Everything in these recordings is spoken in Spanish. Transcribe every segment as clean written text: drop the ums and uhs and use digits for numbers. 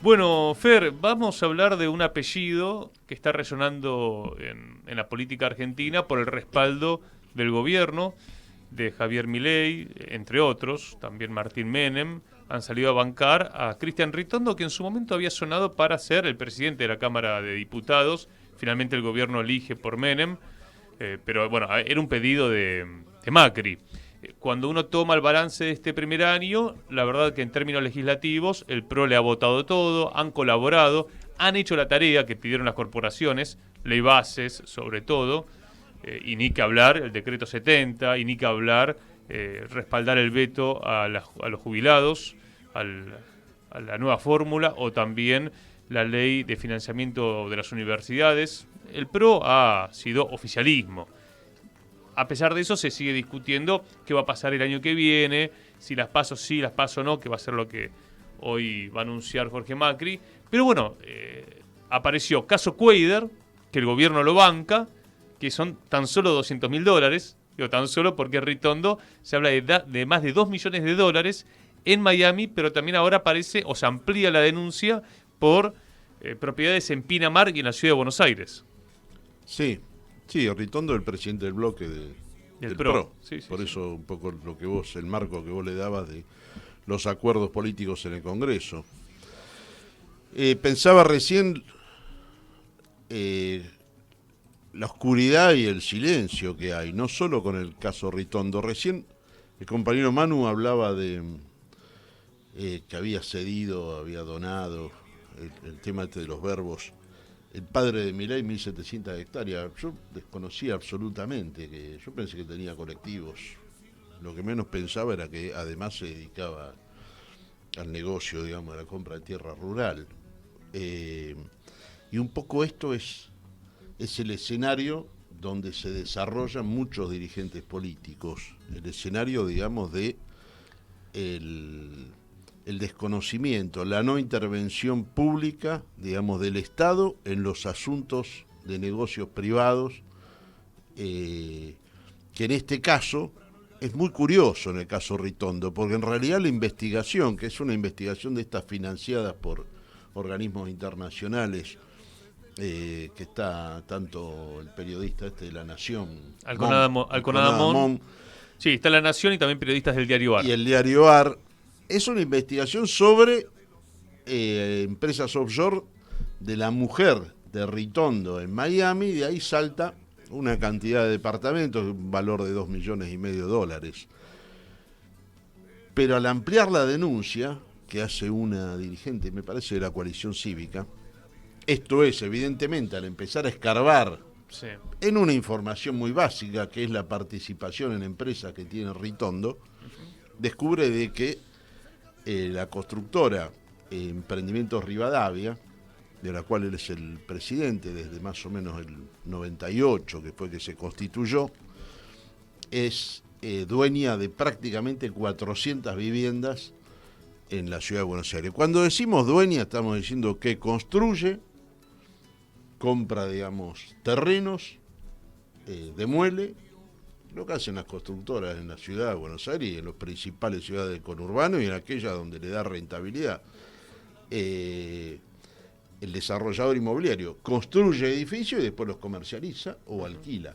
Bueno, Fer, vamos a hablar de un apellido que está resonando en la política argentina por el respaldo del gobierno de Javier Milei, entre otros, también Martín Menem, han salido a bancar a Cristian Ritondo, que en su momento había sonado para ser el presidente de la Cámara de Diputados. Finalmente el gobierno elige por Menem, pero bueno, era un pedido de Macri. Cuando uno toma el balance de este primer año, la verdad que en términos legislativos el PRO le ha votado todo, han colaborado, han hecho la tarea que pidieron las corporaciones, ley bases sobre todo, y ni que hablar el decreto 70, y ni que hablar respaldar el veto a los jubilados, a la nueva fórmula, o también la ley de financiamiento de las universidades. El PRO ha sido oficialismo. A pesar de eso, se sigue discutiendo qué va a pasar el año que viene, si las PASO sí, las PASO no, que va a ser lo que hoy va a anunciar Jorge Macri. Pero bueno, apareció caso Cuadra, que el gobierno lo banca, que son tan solo $200.000, digo tan solo porque Ritondo se habla de más de $2 millones en Miami, pero también ahora aparece o se amplía la denuncia por propiedades en Pinamar y en la ciudad de Buenos Aires. Sí, sí, Ritondo es el presidente del bloque del PRO. Sí, sí, Por sí. eso un poco el marco que vos le dabas de los acuerdos políticos en el Congreso. Pensaba recién la oscuridad y el silencio que hay, no solo con el caso Ritondo. Recién el compañero Manu hablaba de que había cedido, había donado, el tema de los verbos. El padre de Milei, 1.700 hectáreas. Yo desconocía absolutamente, que yo pensé que tenía colectivos. Lo que menos pensaba era que además se dedicaba al negocio, digamos, a la compra de tierra rural. Y un poco esto es el escenario donde se desarrollan muchos dirigentes políticos. El escenario, digamos, de el desconocimiento, la no intervención pública, digamos, del Estado en los asuntos de negocios privados, que en este caso es muy curioso en el caso Ritondo, porque en realidad la investigación, que es una investigación de estas financiadas por organismos internacionales, que está tanto el periodista de La Nación, Alconadamón. Sí, está La Nación y también periodistas del diario AR. Y el diario AR, es una investigación sobre empresas offshore de la mujer de Ritondo en Miami, y de ahí salta una cantidad de departamentos, un valor de $2,5 millones. Pero al ampliar la denuncia que hace una dirigente, me parece, de la coalición cívica, esto es, evidentemente, al empezar a escarbar en una información muy básica, que es la participación en empresas que tiene Ritondo, descubre de que la constructora Emprendimientos Rivadavia, de la cual él es el presidente desde más o menos el 98, que fue que se constituyó, es dueña de prácticamente 400 viviendas en la ciudad de Buenos Aires. Cuando decimos dueña, estamos diciendo que construye, compra, digamos, terrenos, demuele, lo que hacen las constructoras en la ciudad de Buenos Aires y en las principales ciudades del conurbano y en aquellas donde le da rentabilidad. El desarrollador inmobiliario construye edificios y después los comercializa o alquila.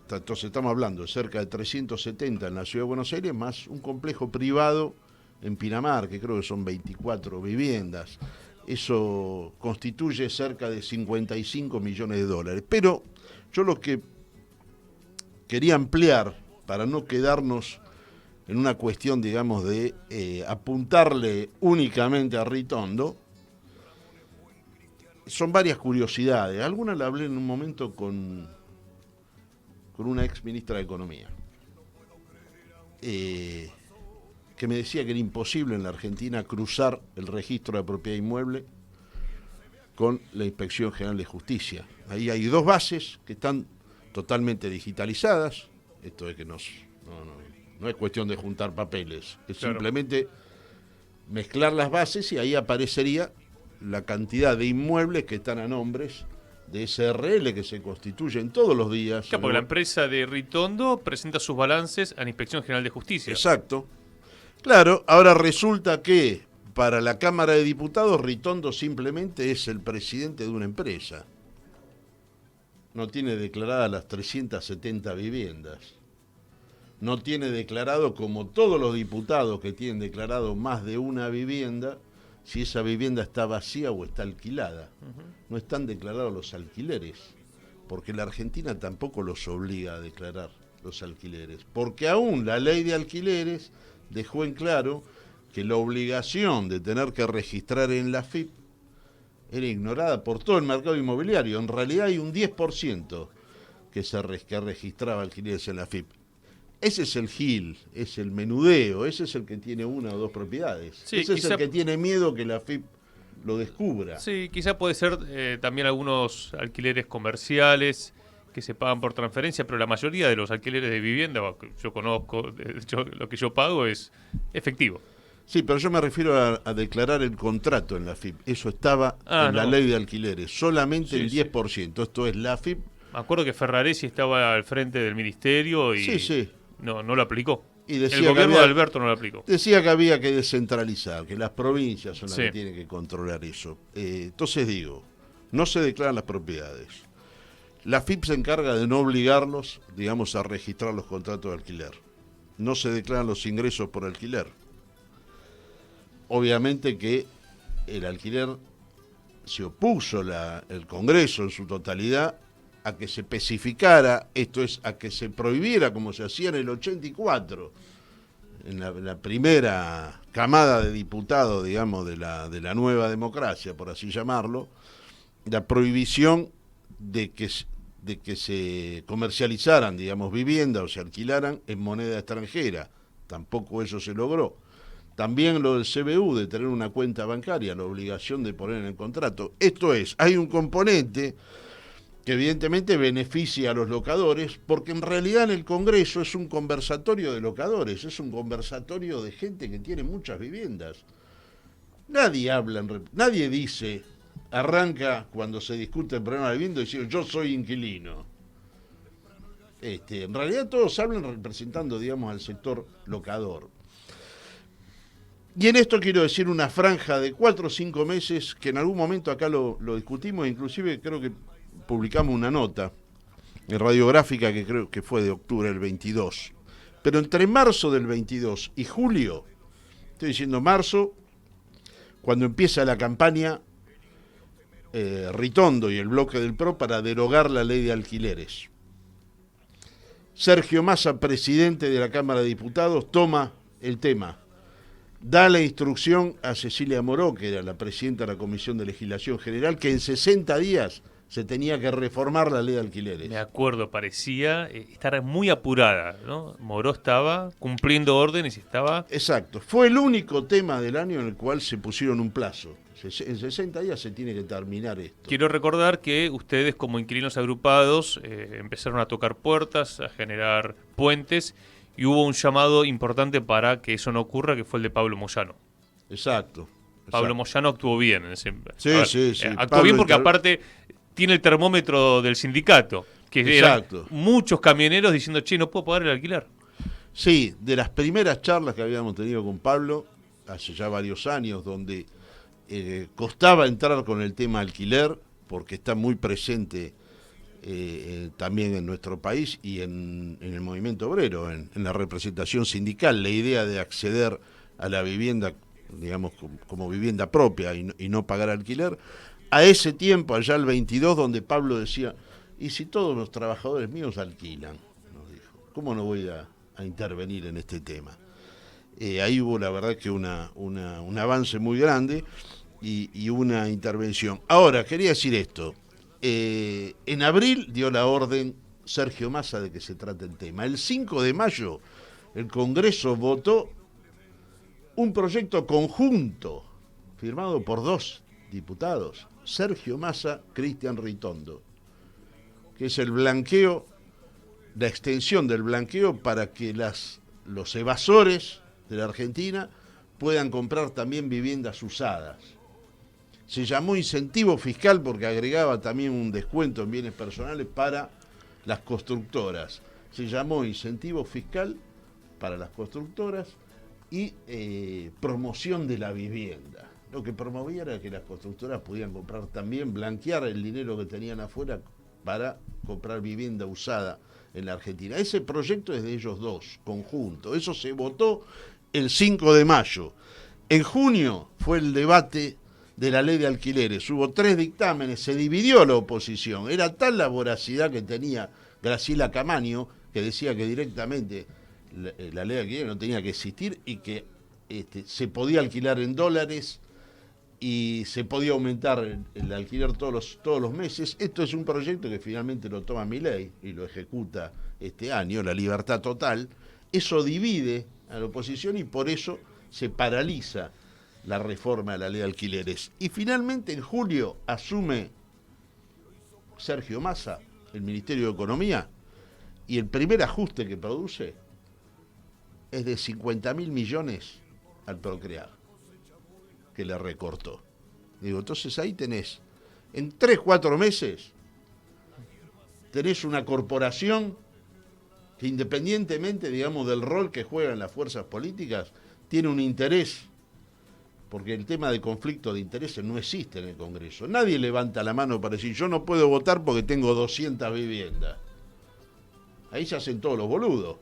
Entonces estamos hablando de cerca de 370 en la ciudad de Buenos Aires, más un complejo privado en Pinamar, que creo que son 24 viviendas. Eso constituye cerca de $55 millones. Pero yo lo que quería ampliar, para no quedarnos en una cuestión, digamos, de apuntarle únicamente a Ritondo, son varias curiosidades. Algunas la hablé en un momento con una ex ministra de Economía, que me decía que era imposible en la Argentina cruzar el registro de propiedad inmueble con la Inspección General de Justicia. Ahí hay dos bases que están totalmente digitalizadas. Esto es que no es cuestión de juntar papeles, es claro, simplemente mezclar las bases y ahí aparecería la cantidad de inmuebles que están a nombres de SRL, que se constituyen todos los días. Claro, porque la empresa de Ritondo presenta sus balances a la Inspección General de Justicia. Exacto. Claro, ahora resulta que para la Cámara de Diputados, Ritondo simplemente es el presidente de una empresa. No tiene declaradas las 370 viviendas. No tiene declarado, como todos los diputados que tienen declarado más de una vivienda, si esa vivienda está vacía o está alquilada. No están declarados los alquileres, porque la Argentina tampoco los obliga a declarar los alquileres, porque aún la ley de alquileres dejó en claro que la obligación de tener que registrar en la AFIP era ignorada por todo el mercado inmobiliario. En realidad hay un 10% que registraba alquileres en la AFIP. Ese es el gil, es el menudeo, ese es el que tiene una o dos propiedades. Sí, ese es el que tiene miedo que la AFIP lo descubra. Sí, quizá puede ser también algunos alquileres comerciales que se pagan por transferencia, pero la mayoría de los alquileres de vivienda, que yo conozco, de hecho, lo que yo pago es efectivo. Sí, pero yo me refiero a declarar el contrato en la AFIP. Eso estaba en la ley de alquileres, solamente el 10%. Sí. Esto es la AFIP. Me acuerdo que Ferraresi estaba al frente del ministerio y no lo aplicó. Y decía el gobierno de Alberto no lo aplicó. Decía que había que descentralizar, que las provincias son las que tienen que controlar eso. Entonces digo, no se declaran las propiedades. La AFIP se encarga de no obligarlos, digamos, a registrar los contratos de alquiler. No se declaran los ingresos por alquiler. Obviamente que el alquiler se opuso el Congreso en su totalidad a que se especificara, esto es, a que se prohibiera, como se hacía en el 84, en la primera camada de diputados, digamos, de la nueva democracia, por así llamarlo, la prohibición de que se comercializaran, digamos, viviendas o se alquilaran en moneda extranjera. Tampoco eso se logró. También lo del CBU, de tener una cuenta bancaria, la obligación de poner en el contrato. Esto es, hay un componente que evidentemente beneficia a los locadores, porque en realidad en el Congreso es un conversatorio de locadores, es un conversatorio de gente que tiene muchas viviendas. Nadie dice, arranca cuando se discute el problema de vivienda diciendo yo soy inquilino. En realidad todos hablan representando, digamos, al sector locador. Y en esto quiero decir una franja de 4 o 5 meses, que en algún momento acá lo discutimos, inclusive creo que publicamos una nota en Radiográfica que creo que fue de octubre del 22. Pero entre marzo del 22 y julio, estoy diciendo marzo, cuando empieza la campaña Ritondo y el bloque del PRO para derogar la ley de alquileres. Sergio Massa, presidente de la Cámara de Diputados, toma el tema. Da la instrucción a Cecilia Moró, que era la presidenta de la Comisión de Legislación General, que en 60 días se tenía que reformar la ley de alquileres. Me acuerdo, parecía estar muy apurada, ¿no? Moró estaba cumpliendo órdenes y estaba... Exacto. Fue el único tema del año en el cual se pusieron un plazo. En 60 días se tiene que terminar esto. Quiero recordar que ustedes, como inquilinos agrupados, empezaron a tocar puertas, a generar puentes, y hubo un llamado importante para que eso no ocurra, que fue el de Pablo Moyano. Exacto. Pablo Moyano actuó bien. Sí. Actuó Pablo bien porque aparte tiene el termómetro del sindicato, que eran muchos camioneros diciendo, che, no puedo pagar el alquiler. Sí, de las primeras charlas que habíamos tenido con Pablo, hace ya varios años, donde costaba entrar con el tema alquiler, porque está muy presente también en nuestro país y en el movimiento obrero, en la representación sindical, la idea de acceder a la vivienda, digamos, como vivienda propia y no pagar alquiler. A ese tiempo, allá el 22, donde Pablo decía, ¿y si todos los trabajadores míos alquilan? Nos dijo, ¿cómo no voy a intervenir en este tema? Ahí hubo, la verdad, que un avance muy grande y una intervención. Ahora, quería decir esto. En abril dio la orden Sergio Massa de que se trate el tema. El 5 de mayo el Congreso votó un proyecto conjunto firmado por 2 diputados, Sergio Massa, Cristian Ritondo, que es el blanqueo, la extensión del blanqueo para que los evasores de la Argentina puedan comprar también viviendas usadas. Se llamó incentivo fiscal porque agregaba también un descuento en bienes personales para las constructoras. Se llamó incentivo fiscal para las constructoras y promoción de la vivienda. Lo que promovía era que las constructoras podían comprar también, blanquear el dinero que tenían afuera para comprar vivienda usada en la Argentina. Ese proyecto es de ellos dos, conjunto. Eso se votó el 5 de mayo. En junio fue el debate de la ley de alquileres. Hubo 3 dictámenes, se dividió la oposición. Era tal la voracidad que tenía Graciela Camaño, que decía que directamente la ley de alquileres no tenía que existir y que se podía alquilar en dólares y se podía aumentar el alquiler todos los meses. Esto es un proyecto que finalmente lo toma Milei y lo ejecuta este año, la libertad total. Eso divide a la oposición y por eso se paraliza la reforma de la ley de alquileres. Y finalmente en julio asume Sergio Massa el Ministerio de Economía y el primer ajuste que produce es de 50.000 millones al Procrear, que le recortó. Digo, entonces ahí tenés, en 3-4 meses, tenés una corporación que independientemente, digamos, del rol que juegan las fuerzas políticas, tiene un interés, porque el tema de conflicto de intereses no existe en el Congreso. Nadie levanta la mano para decir, yo no puedo votar porque tengo 200 viviendas. Ahí se hacen todos los boludos.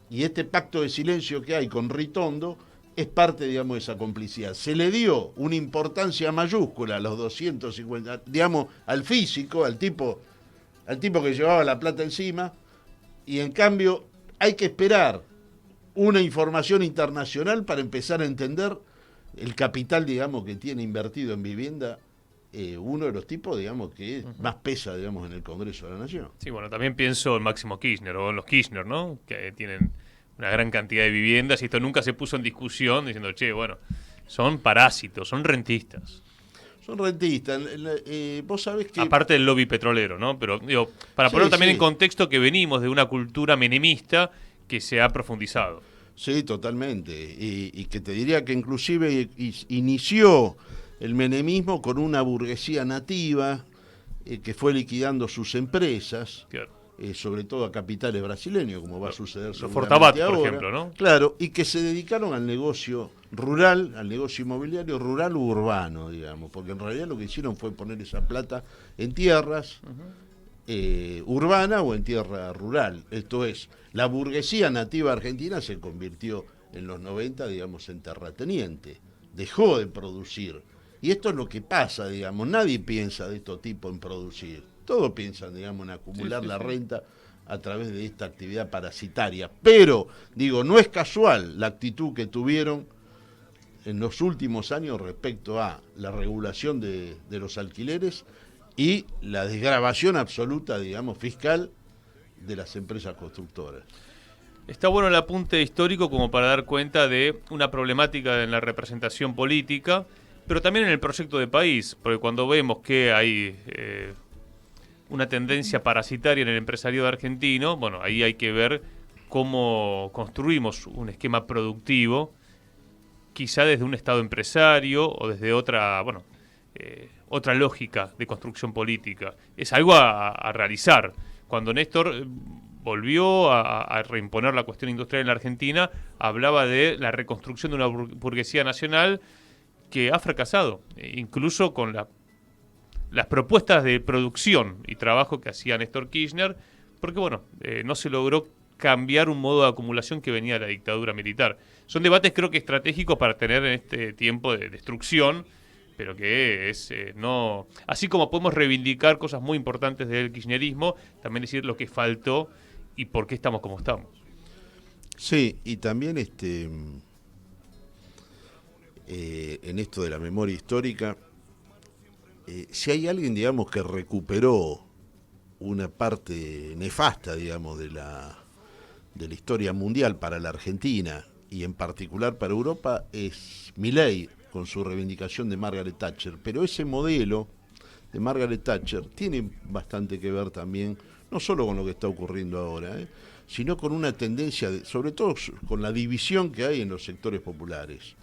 Y este pacto de silencio que hay con Ritondo es parte, digamos, de esa complicidad. Se le dio una importancia mayúscula a los 250, digamos, al físico, al tipo que llevaba la plata encima, y en cambio hay que esperar una información internacional para empezar a entender el capital, digamos, que tiene invertido en vivienda uno de los tipos, digamos, que más pesa, digamos, en el Congreso de la Nación. Sí, bueno, también pienso en Máximo Kirchner o en los Kirchner, ¿no? Que tienen una gran cantidad de viviendas y esto nunca se puso en discusión diciendo, che, bueno, son parásitos, son rentistas. Son rentistas. Vos sabés que... Aparte del lobby petrolero, ¿no? Pero digo, para poner también en contexto que venimos de una cultura menemista que se ha profundizado. Sí, totalmente. Y que te diría que inclusive inició el menemismo con una burguesía nativa que fue liquidando sus empresas, claro. Sobre todo a capitales brasileños, como va a suceder seguramente Fortabat, ahora, por ejemplo, ¿no? Claro, y que se dedicaron al negocio rural, al negocio inmobiliario rural u urbano, digamos, porque en realidad lo que hicieron fue poner esa plata en tierras urbana o en tierra rural. Esto es, la burguesía nativa argentina se convirtió en los 90, digamos, en terrateniente, dejó de producir. Y esto es lo que pasa, digamos, nadie piensa de estos tipos en producir. Todos piensan, digamos, en acumular la renta a través de esta actividad parasitaria. Pero, digo, no es casual la actitud que tuvieron en los últimos años respecto a la regulación de los alquileres y la desgravación absoluta, digamos, fiscal de las empresas constructoras. Está bueno el apunte histórico como para dar cuenta de una problemática en la representación política, pero también en el proyecto de país, porque cuando vemos que hay una tendencia parasitaria en el empresariado argentino, bueno, ahí hay que ver cómo construimos un esquema productivo, quizá desde un Estado empresario o desde otra, bueno, otra lógica de construcción política. Es algo a realizar. Cuando Néstor volvió a reimponer la cuestión industrial en la Argentina, hablaba de la reconstrucción de una burguesía nacional que ha fracasado, incluso con las propuestas de producción y trabajo que hacía Néstor Kirchner, porque bueno, no se logró cambiar un modo de acumulación que venía de la dictadura militar. Son debates creo que estratégicos para tener en este tiempo de destrucción, pero que es no... Así como podemos reivindicar cosas muy importantes del kirchnerismo, también decir lo que faltó y por qué estamos como estamos. Sí, y también en esto de la memoria histórica, si hay alguien, digamos, que recuperó una parte nefasta, digamos, de la historia mundial para la Argentina y en particular para Europa, es Milei, con su reivindicación de Margaret Thatcher. Pero ese modelo de Margaret Thatcher tiene bastante que ver también, no solo con lo que está ocurriendo ahora, sino con una tendencia, sobre todo con la división que hay en los sectores populares.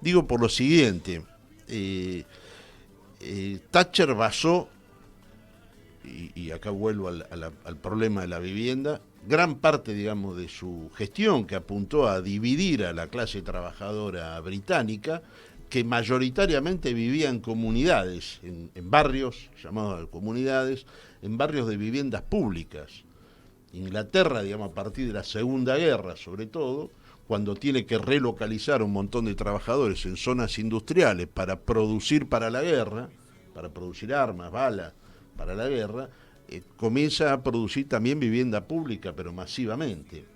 Digo por lo siguiente, Thatcher basó, y acá vuelvo al problema de la vivienda, gran parte, digamos, de su gestión, que apuntó a dividir a la clase trabajadora británica, que mayoritariamente vivía en comunidades, en barrios, llamados comunidades, en barrios de viviendas públicas. Inglaterra, digamos, a partir de la Segunda Guerra, sobre todo, cuando tiene que relocalizar un montón de trabajadores en zonas industriales para producir para la guerra, para producir armas, balas para la guerra, comienza a producir también vivienda pública, pero masivamente,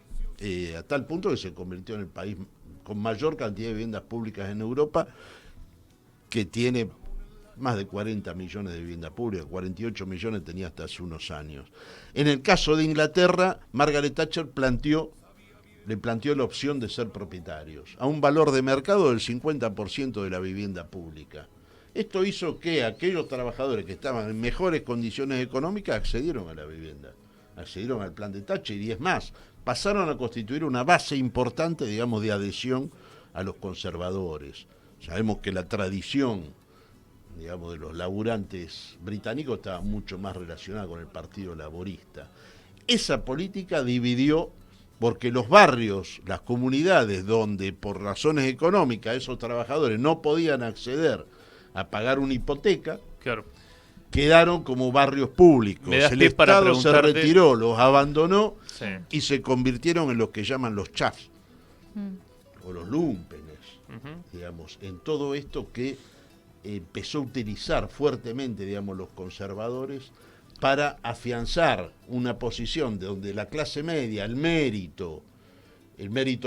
a tal punto que se convirtió en el país con mayor cantidad de viviendas públicas en Europa, que tiene más de 40 millones de viviendas públicas, 48 millones tenía hasta hace unos años. En el caso de Inglaterra, Margaret Thatcher le planteó la opción de ser propietarios, a un valor de mercado del 50% de la vivienda pública. Esto hizo que aquellos trabajadores que estaban en mejores condiciones económicas accedieron a la vivienda, accedieron al plan de Thatcher y es más, pasaron a constituir una base importante, digamos, de adhesión a los conservadores. Sabemos que la tradición, digamos, de los laburantes británicos estaba mucho más relacionada con el Partido Laborista. Esa política dividió, porque los barrios, las comunidades donde por razones económicas esos trabajadores no podían acceder a pagar una hipoteca, claro, quedaron como barrios públicos. El Estado se retiró, los abandonó, sí, y se convirtieron en lo que llaman los chafs, o los lumpenes, digamos, en todo esto que empezó a utilizar fuertemente, digamos, los conservadores para afianzar una posición de donde la clase media, el mérito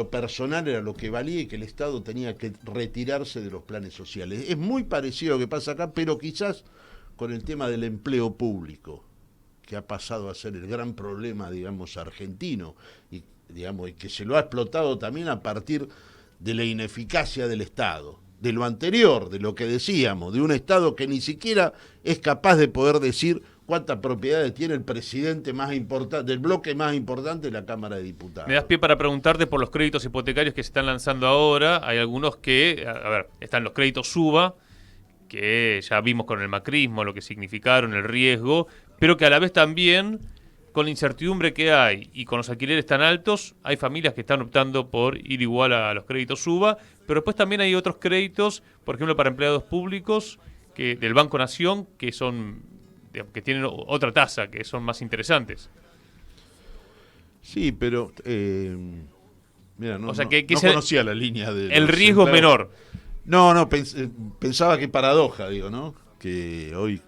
personal era lo que valía y que el Estado tenía que retirarse de los planes sociales. Es muy parecido a lo que pasa acá, pero quizás con el tema del empleo público, que ha pasado a ser el gran problema, digamos, argentino, y, digamos, y que se lo ha explotado también a partir de la ineficacia del Estado, de lo anterior, de lo que decíamos, de un Estado que ni siquiera es capaz de poder decir cuántas propiedades tiene el presidente más importante, del bloque más importante de la Cámara de Diputados. Me das pie para preguntarte por los créditos hipotecarios que se están lanzando ahora. Hay algunos que, a ver, están los créditos SUBA, que ya vimos con el macrismo lo que significaron, el riesgo, pero que a la vez también, con la incertidumbre que hay y con los alquileres tan altos, hay familias que están optando por ir igual a los créditos SUBA, pero después también hay otros créditos, por ejemplo, para empleados públicos del Banco Nación, que tienen otra tasa, que son más interesantes. Sí, pero mira, no, o sea, no conocía la línea de el riesgo es menor. No, pensaba que paradoja, digo, ¿no? Que hoy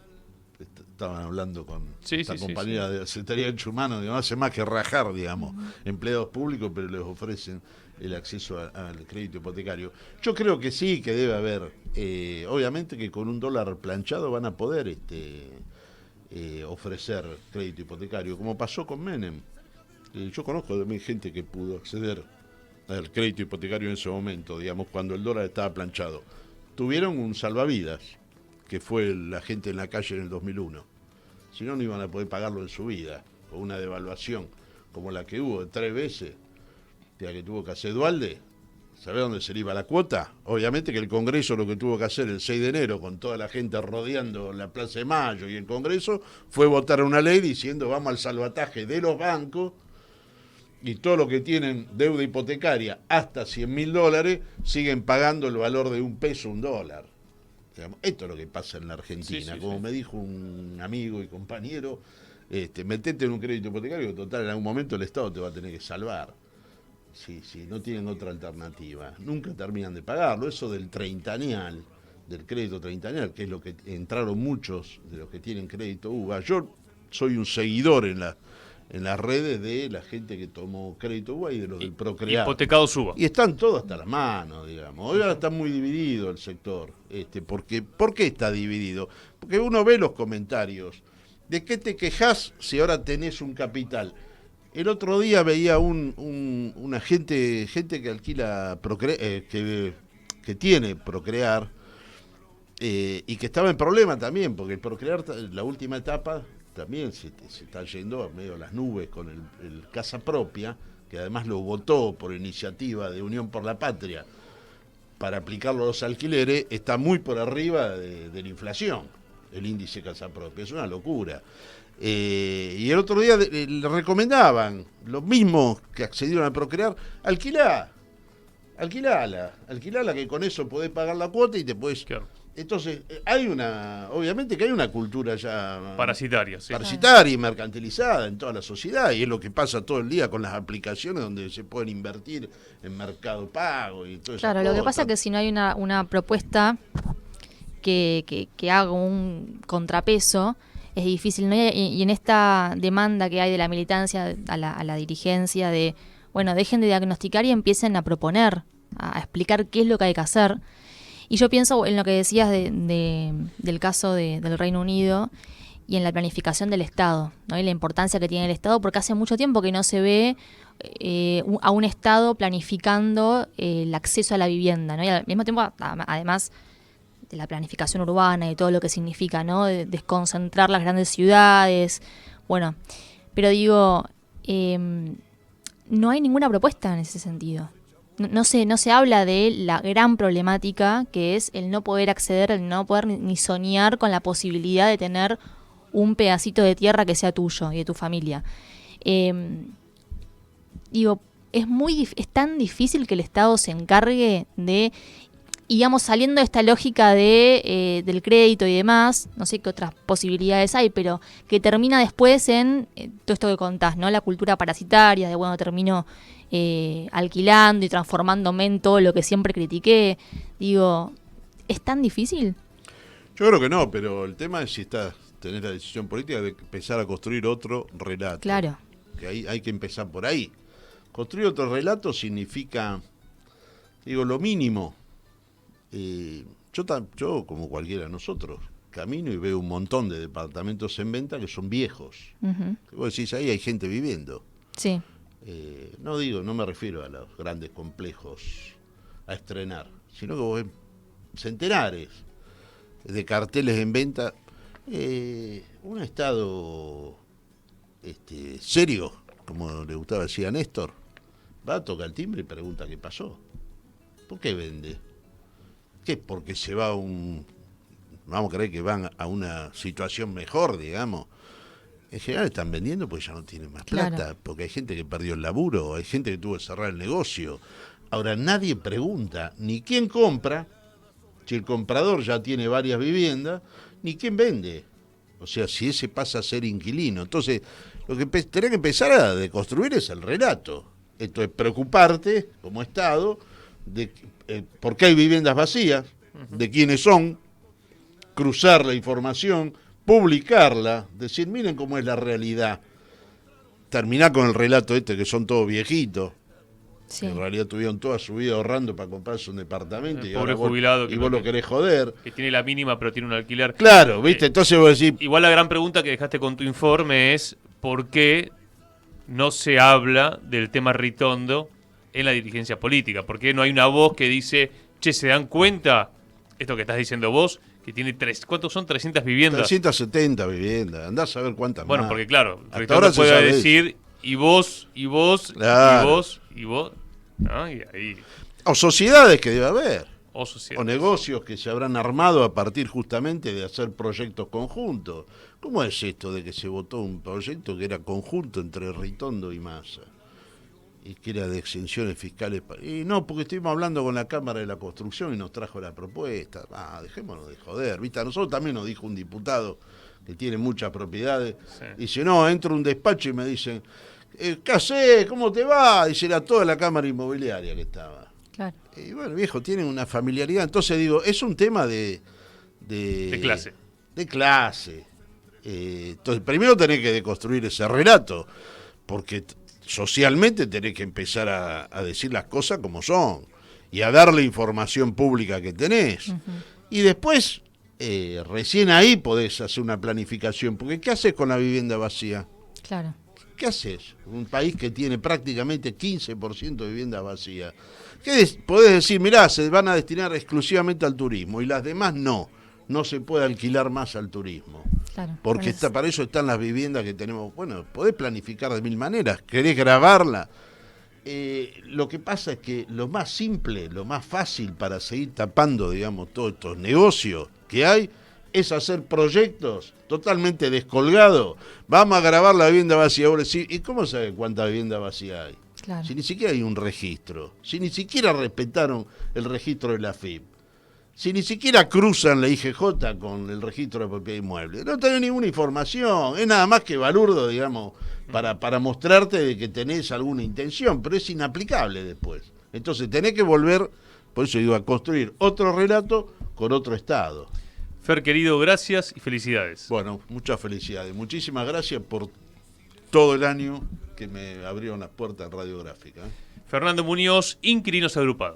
estaban hablando con esta compañía de Secretaría de Derechos Humanos, digo, no hace más que rajar, digamos, empleados públicos, pero les ofrecen el acceso al crédito hipotecario. Yo creo que sí, que debe haber, obviamente que con $1 planchado van a poder ofrecer crédito hipotecario, como pasó con Menem. Yo conozco también gente que pudo acceder al crédito hipotecario en ese momento, digamos, cuando el dólar estaba planchado. Tuvieron un salvavidas, que fue la gente en la calle en el 2001. Si no, no iban a poder pagarlo en su vida, o una devaluación como la que hubo de 3 veces, que tuvo que hacer Duhalde. ¿Sabés dónde se le iba la cuota? Obviamente que el Congreso lo que tuvo que hacer el 6 de enero, con toda la gente rodeando la Plaza de Mayo y el Congreso, fue votar una ley diciendo vamos al salvataje de los bancos y todo lo que tienen deuda hipotecaria hasta $100.000 siguen pagando el valor de $1, $1. Esto es lo que pasa en la Argentina. Como me dijo un amigo y compañero, metete en un crédito hipotecario, total, en algún momento el Estado te va a tener que salvar. Sí, no tienen otra alternativa. Nunca terminan de pagarlo. Eso del treintanial, del crédito treintanial, que es lo que entraron muchos de los que tienen crédito UBA. Yo soy un seguidor en las redes de la gente que tomó crédito UBA y de los del Procrear. Hipotecados UBA. Y están todos hasta las manos, digamos. Hoy ahora está muy dividido el sector. ¿Por qué está dividido? Porque uno ve los comentarios. ¿De qué te quejás si ahora tenés un capital? El otro día veía una gente que alquila que tiene Procrear y que estaba en problema también, porque el Procrear, la última etapa, también se está yendo a medio a las nubes con el Casa Propia, que además lo votó por iniciativa de Unión por la Patria para aplicarlo a los alquileres, está muy por arriba de la inflación, el índice Casa Propia. Es una locura. Y el otro día le recomendaban, los mismos que accedieron a Procrear, alquilala, que con eso podés pagar la cuota y te podés... Claro. Entonces, obviamente que hay una cultura ya Parasitaria, sí. Parasitaria y mercantilizada en toda la sociedad, y es lo que pasa todo el día con las aplicaciones donde se pueden invertir en Mercado Pago y todo eso. Claro, lo que pasa es que si no hay una propuesta que haga un contrapeso, es difícil, ¿no? Y en esta demanda que hay de la militancia a la dirigencia de, bueno, dejen de diagnosticar y empiecen a proponer, a explicar qué es lo que hay que hacer. Y yo pienso en lo que decías del caso del Reino Unido y en la planificación del Estado, ¿no? Y la importancia que tiene el Estado, porque hace mucho tiempo que no se ve a un Estado planificando el acceso a la vivienda, ¿no? Y al mismo tiempo, además de la planificación urbana y todo lo que significa, ¿no? De desconcentrar las grandes ciudades. Bueno, pero digo, no hay ninguna propuesta en ese sentido. No se habla de la gran problemática que es el no poder acceder, el no poder ni soñar con la posibilidad de tener un pedacito de tierra que sea tuyo y de tu familia. Digo, es tan difícil que el Estado se encargue de, digamos, saliendo de esta lógica del crédito y demás, no sé qué otras posibilidades hay, pero que termina después en todo esto que contás, ¿no? La cultura parasitaria, de bueno, termino alquilando y transformándome en todo lo que siempre critiqué. Digo, ¿es tan difícil? Yo creo que no, pero el tema es si tenés la decisión política de empezar a construir otro relato. Claro. Que hay que empezar por ahí. Construir otro relato significa, digo, lo mínimo. Yo, como cualquiera de nosotros, camino y veo un montón de departamentos en venta que son viejos. Uh-huh. Vos decís, ahí hay gente viviendo. Sí. No me refiero a los grandes complejos a estrenar, sino que vos ves centenares de carteles en venta. Un Estado serio, como le gustaba decir a Néstor, va, toca el timbre y pregunta qué pasó. ¿Por qué vende? ¿Qué? Porque se va vamos a creer que van a una situación mejor, digamos. En general están vendiendo porque ya no tienen más plata, claro. Porque hay gente que perdió el laburo, hay gente que tuvo que cerrar el negocio. Ahora nadie pregunta ni quién compra, si el comprador ya tiene varias viviendas, ni quién vende. O sea, si ese pasa a ser inquilino. Entonces, lo que tenés que empezar a deconstruir es el relato. Esto es preocuparte, como Estado, de por qué hay viviendas vacías, de quiénes son, cruzar la información, publicarla, decir, miren cómo es la realidad. Terminar con el relato que son todos viejitos. Sí. En realidad tuvieron toda su vida ahorrando para comprarse un departamento y pobre jubilado vos lo querés joder. Que tiene la mínima pero tiene un alquiler. Claro, ¿viste? Entonces vos decís... Igual la gran pregunta que dejaste con tu informe es ¿por qué no se habla del tema Ritondo en la dirigencia política? ¿Por qué no hay una voz que dice, che, ¿se dan cuenta? Esto que estás diciendo vos, que tiene ¿cuántos son? 300 viviendas. 370 viviendas, andás a ver cuántas bueno, más. Porque claro, Ritondo puede decir, y vos, claro. y vos, ¿no? Y ahí... O sociedades que debe haber. O negocios que se habrán armado a partir justamente de hacer proyectos conjuntos. ¿Cómo es esto de que se votó un proyecto que era conjunto entre Ritondo y Massa? Y que era de exenciones fiscales. Y no, porque estuvimos hablando con la Cámara de la Construcción y nos trajo la propuesta. Dejémonos de joder, ¿viste? A nosotros también nos dijo un diputado que tiene muchas propiedades. Sí. Dice, no, entro a un despacho y me dicen, ¿qué hacés? ¿Cómo te va? Dice, era toda la Cámara Inmobiliaria que estaba. Claro. Y bueno, viejo, tienen una familiaridad. Entonces digo, es un tema de clase. De clase. Entonces, primero tenés que deconstruir ese relato, porque socialmente tenés que empezar a decir las cosas como son y a dar la información pública que tenés. Uh-huh. Y después, recién ahí podés hacer una planificación, porque ¿qué haces con la vivienda vacía? Claro. ¿Qué haces? Un país que tiene prácticamente 15% de vivienda vacía. ¿Qué podés decir? Mirá, se van a destinar exclusivamente al turismo y las demás no se puede alquilar más al turismo. Claro, porque para eso están las viviendas que tenemos. Bueno, podés planificar de mil maneras, querés grabarla. Lo que pasa es que lo más simple, lo más fácil para seguir tapando, digamos, todos estos negocios que hay, es hacer proyectos totalmente descolgados. Vamos a grabar la vivienda vacía. Ahora sí, ¿y cómo sabe cuánta vivienda vacía hay? Claro. Si ni siquiera hay un registro, si ni siquiera respetaron el registro de la FIP, si ni siquiera cruzan la IGJ con el registro de propiedad inmueble, no tenés ninguna información, es nada más que balurdo, digamos, para mostrarte de que tenés alguna intención, pero es inaplicable después. Entonces tenés que volver, por eso digo, a construir otro relato con otro Estado. Fer, querido, gracias y felicidades. Bueno, muchas felicidades. Muchísimas gracias por todo el año que me abrieron las puertas en Radiográfica. Fernando Muñoz, Inquilinos Agrupados.